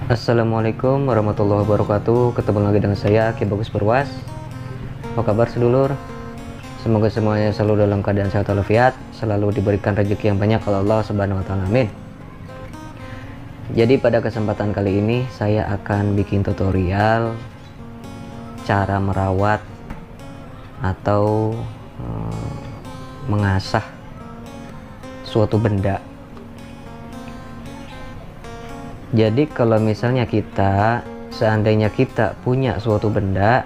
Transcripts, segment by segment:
Assalamualaikum warahmatullahi wabarakatuh. Ketemu lagi dengan saya Ki Bagus Perwas. Apa kabar sedulur? Semoga semuanya selalu dalam keadaan sehat walafiat, selalu diberikan rezeki yang banyak oleh Allah Subhanahu wa taala. Amin. Jadi pada kesempatan kali ini saya akan bikin tutorial cara merawat atau mengasah suatu benda. Jadi kalau misalnya seandainya kita punya suatu benda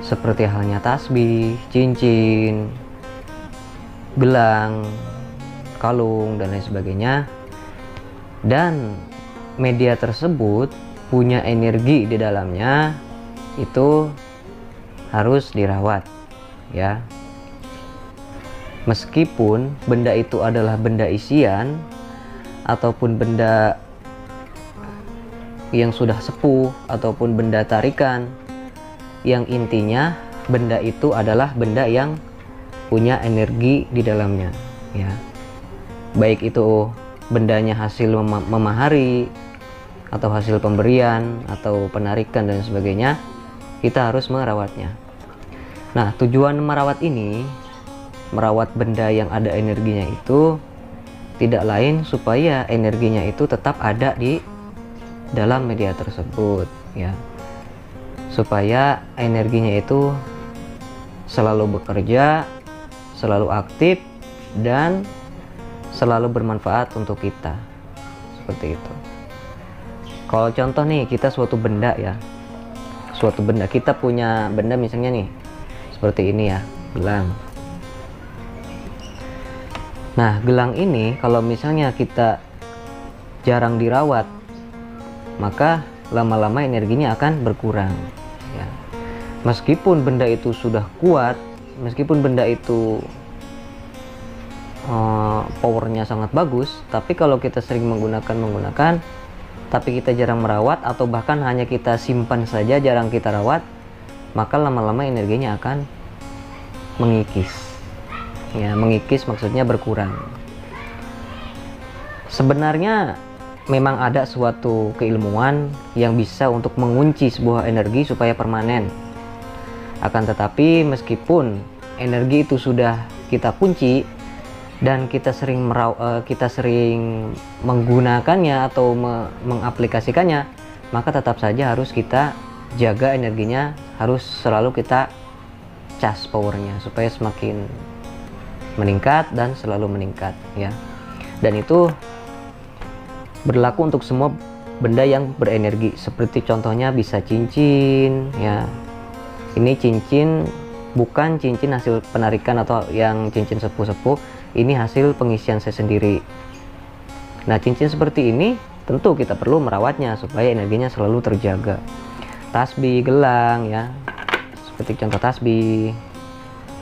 seperti halnya tasbih, cincin, gelang, kalung dan lain sebagainya, dan media tersebut punya energi di dalamnya, itu harus dirawat ya. Meskipun benda itu adalah benda isian ataupun benda yang sudah sepuh ataupun benda tarikan, yang intinya benda itu adalah benda yang punya energi di dalamnya ya. Baik itu bendanya hasil memahari atau hasil pemberian atau penarikan dan sebagainya, kita harus merawatnya. Nah, tujuan merawat ini, merawat benda yang ada energinya itu tidak lain supaya energinya itu tetap ada di dalam media tersebut ya, supaya energinya itu selalu bekerja, selalu aktif, dan selalu bermanfaat untuk kita, seperti itu. Kalau contoh nih, kita suatu benda ya, suatu benda, kita punya benda misalnya nih seperti ini ya, gelang. Nah, gelang ini kalau misalnya kita jarang dirawat, maka lama-lama energinya akan berkurang ya. Meskipun benda itu sudah kuat, meskipun benda itu powernya sangat bagus, tapi kalau kita sering menggunakan tapi kita jarang merawat, atau bahkan hanya kita simpan saja, jarang kita rawat, maka lama-lama energinya akan mengikis ya. Mengikis maksudnya berkurang. Sebenarnya memang ada suatu keilmuan yang bisa untuk mengunci sebuah energi supaya permanen. Akan tetapi meskipun energi itu sudah kita kunci dan kita sering menggunakannya atau mengaplikasikannya, maka tetap saja harus kita jaga energinya, harus selalu kita cas powernya supaya semakin meningkat dan selalu meningkat ya. Dan itu berlaku untuk semua benda yang berenergi, seperti contohnya bisa cincin ya. Ini cincin bukan cincin hasil penarikan atau yang cincin sepuh-sepuh, ini hasil pengisian saya sendiri. Nah, cincin seperti ini tentu kita perlu merawatnya supaya energinya selalu terjaga. Tasbih, gelang ya, seperti contoh tasbih,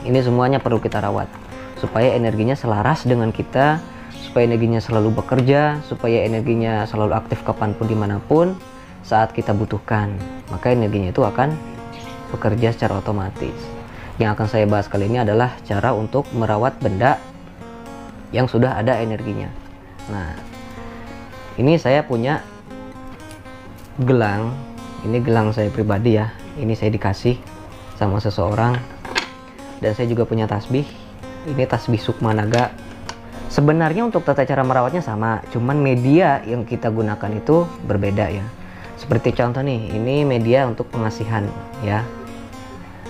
ini semuanya perlu kita rawat supaya energinya selaras dengan kita, supaya energinya selalu bekerja, supaya energinya selalu aktif kapanpun dimanapun saat kita butuhkan, maka energinya itu akan bekerja secara otomatis. Yang akan saya bahas kali ini adalah cara untuk merawat benda yang sudah ada energinya. Nah, ini saya punya gelang, ini gelang saya pribadi ya, ini saya dikasih sama seseorang. Dan saya juga punya tasbih, ini tasbih Sukma Naga. Sebenarnya untuk tata cara merawatnya sama, cuman media yang kita gunakan itu berbeda ya. Seperti contoh nih, ini media untuk pengasihan ya.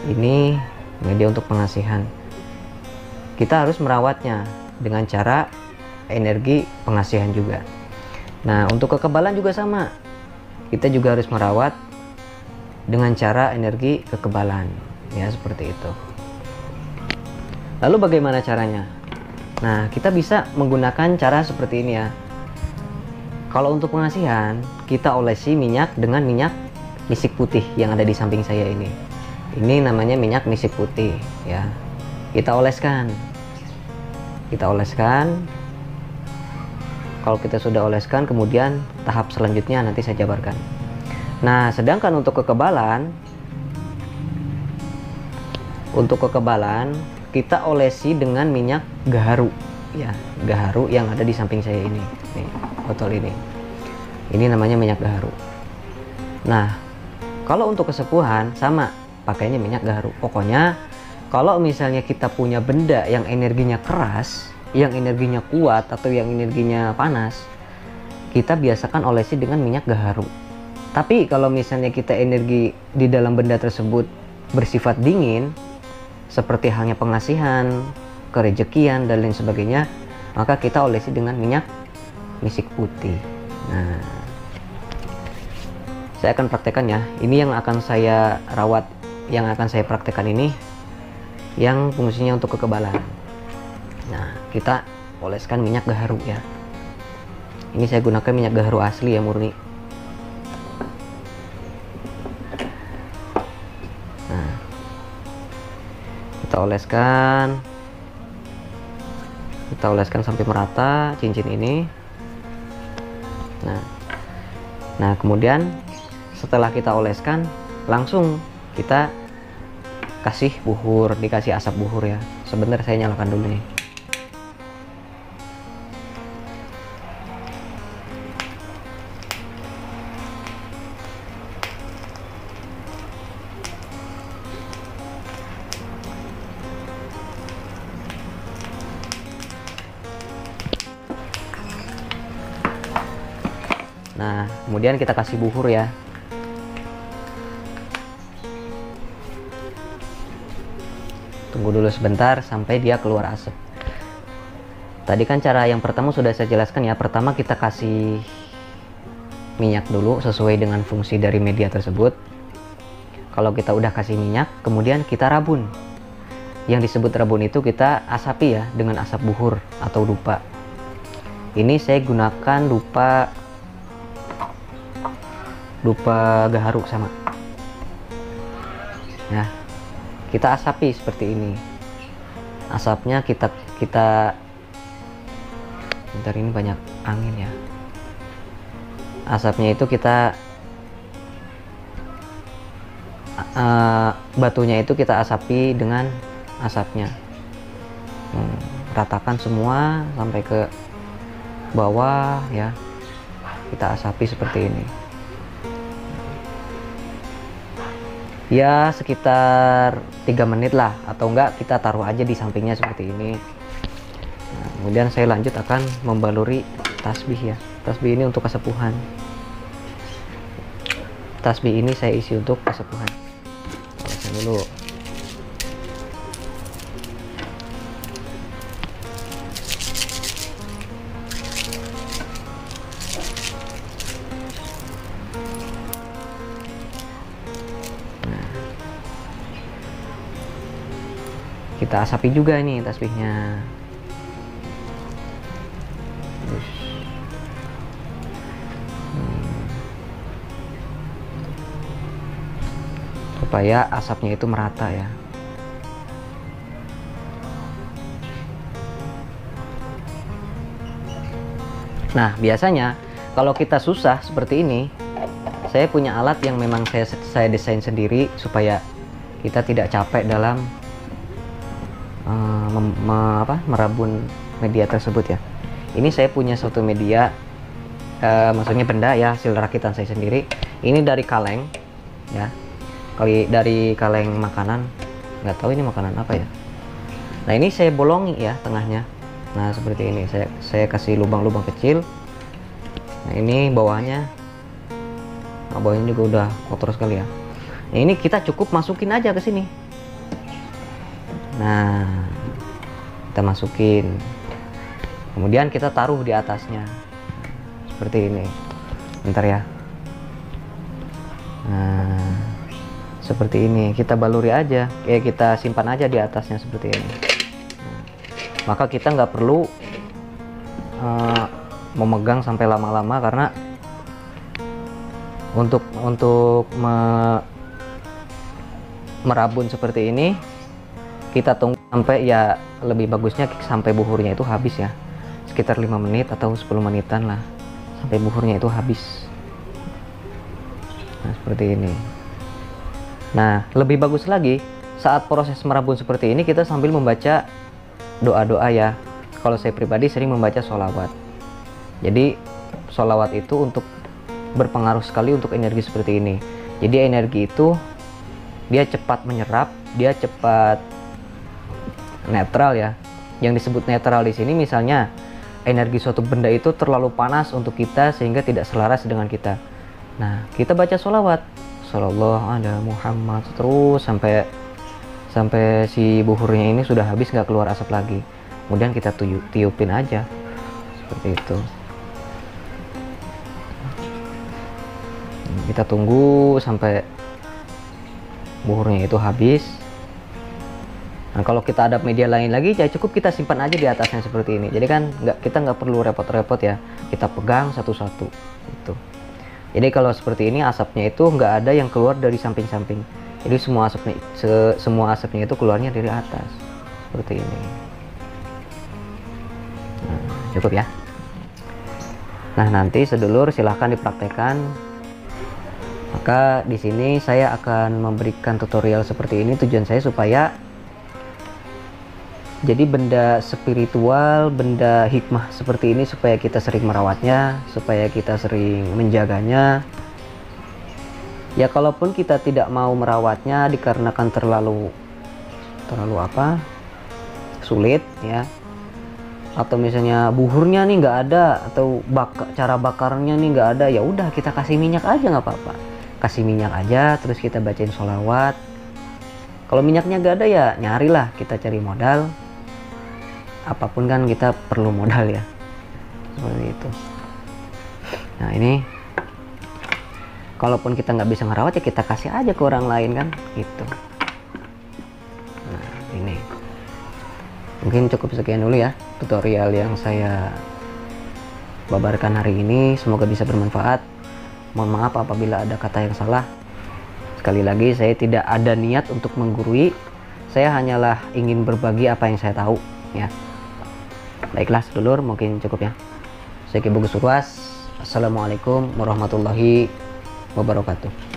Ini media untuk pengasihan. Kita harus merawatnya dengan cara energi pengasihan juga. Nah, untuk kekebalan juga sama. Kita juga harus merawat dengan cara energi kekebalan ya, seperti itu. Lalu bagaimana caranya? Nah, kita bisa menggunakan cara seperti ini ya. Kalau untuk pengasihan, kita olesi minyak dengan minyak nisik putih yang ada di samping saya ini. Ini namanya minyak nisik putih ya. Kita oleskan. Kalau kita sudah oleskan, kemudian tahap selanjutnya nanti saya jabarkan. Nah, sedangkan untuk kekebalan, kita olesi dengan minyak gaharu ya, gaharu yang ada di samping saya ini, nih, botol ini. Ini namanya minyak gaharu. Nah, kalau untuk kesepuhan sama, pakainya minyak gaharu. Pokoknya kalau misalnya kita punya benda yang energinya keras, yang energinya kuat, atau yang energinya panas, kita biasakan olesi dengan minyak gaharu. Tapi kalau misalnya kita energi di dalam benda tersebut bersifat dingin, seperti halnya pengasihan, kerejekian, dan lain sebagainya, maka kita olesi dengan minyak misik putih. Nah, saya akan praktekkan ya. Ini yang akan saya rawat, yang akan saya praktekkan ini, yang fungsinya untuk kekebalan. Nah, kita oleskan minyak gaharu ya. Ini saya gunakan minyak gaharu asli ya, murni. Nah, kita oleskan sampai merata cincin ini. Nah, kemudian setelah kita oleskan, langsung kita kasih buhur, dikasih asap buhur ya. Sebentar, saya nyalakan dulu nih. Nah, kemudian kita kasih buhur ya. Tunggu dulu sebentar sampai dia keluar asap. Tadi kan cara yang pertama sudah saya jelaskan ya. Pertama kita kasih minyak dulu sesuai dengan fungsi dari media tersebut. Kalau kita udah kasih minyak, kemudian kita rabun. Yang disebut rabun itu kita asapi ya dengan asap buhur atau dupa. Ini saya gunakan dupa gaharu sama. Nah, kita asapi seperti ini. Asapnya kita bentar, ini banyak angin ya. Asapnya itu kita batunya itu kita asapi dengan asapnya. Ratakan semua sampai ke bawah ya. Kita asapi seperti ini. Ya sekitar 3 menit lah, atau enggak kita taruh aja di sampingnya seperti ini. Nah, kemudian saya lanjut akan membaluri tasbih ya. Tasbih ini untuk kesepuhan. Tasbih ini saya isi untuk kesepuhan. Olesan dulu. Kita asapi juga nih tasbihnya. Supaya asapnya itu merata ya. Nah, biasanya kalau kita susah seperti ini, saya punya alat yang memang saya desain sendiri supaya kita tidak capek dalam merabun media tersebut ya. Ini saya punya suatu media, maksudnya benda ya, hasil rakitan saya sendiri. Ini dari kaleng ya, dari kaleng makanan, nggak tahu ini makanan apa ya. Nah, ini saya bolongi ya tengahnya. Nah, seperti ini saya kasih lubang-lubang kecil. Nah, ini bawahnya, nah, bawahnya juga udah kotor sekali ya. Nah, ini kita cukup masukin aja ke sini. Nah, kita masukin, kemudian kita taruh di atasnya seperti ini. Bentar ya. Nah, seperti ini kita baluri aja, kita simpan aja di atasnya seperti ini. Nah, maka kita nggak perlu memegang sampai lama-lama, karena untuk merabun seperti ini kita tunggu sampai, ya lebih bagusnya sampai buhurnya itu habis ya, sekitar 5 menit atau 10 menitan lah sampai buhurnya itu habis. Nah, seperti ini. Nah, lebih bagus lagi saat proses merabun seperti ini kita sambil membaca doa-doa ya. Kalau saya pribadi sering membaca sholawat. Jadi sholawat itu untuk berpengaruh sekali untuk energi seperti ini. Jadi energi itu dia cepat menyerap, dia cepat netral ya. Yang disebut netral di sini misalnya energi suatu benda itu terlalu panas untuk kita sehingga tidak selaras dengan kita. Nah, kita baca sholawat, Shallallahu ala Muhammad, terus sampai si buhurnya ini sudah habis, nggak keluar asap lagi. Kemudian kita tiupin aja seperti itu. Kita tunggu sampai buhurnya itu habis. Nah, kalau kita ada media lain lagi, ya cukup kita simpan aja di atasnya seperti ini. Jadi kan kita nggak perlu repot-repot ya. Kita pegang satu-satu. Gitu. Jadi kalau seperti ini asapnya itu nggak ada yang keluar dari samping-samping. Jadi semua asapnya itu keluarnya dari atas seperti ini. Nah, cukup ya. Nah, nanti sedulur silahkan dipraktekkan. Maka di sini saya akan memberikan tutorial seperti ini. Tujuan saya supaya jadi benda spiritual, benda hikmah seperti ini supaya kita sering merawatnya, supaya kita sering menjaganya. Ya kalaupun kita tidak mau merawatnya dikarenakan terlalu sulit ya, atau misalnya buhurnya nih nggak ada, atau cara bakarnya nih nggak ada, ya udah kita kasih minyak aja, nggak apa-apa. Kasih minyak aja, terus kita bacain sholawat. Kalau minyaknya nggak ada ya nyarilah, kita cari modal. Apapun kan kita perlu modal ya, seperti itu. Nah ini kalaupun kita nggak bisa ngerawat ya kita kasih aja ke orang lain kan gitu. Nah ini mungkin cukup sekian dulu ya tutorial yang saya babarkan hari ini, semoga bisa bermanfaat. Mohon maaf apabila ada kata yang salah. Sekali lagi saya tidak ada niat untuk menggurui, saya hanyalah ingin berbagi apa yang saya tahu ya. Baiklah sedulur, mungkin cukup ya. Saya Ki Bagus Urwas. Assalamualaikum warahmatullahi wabarakatuh.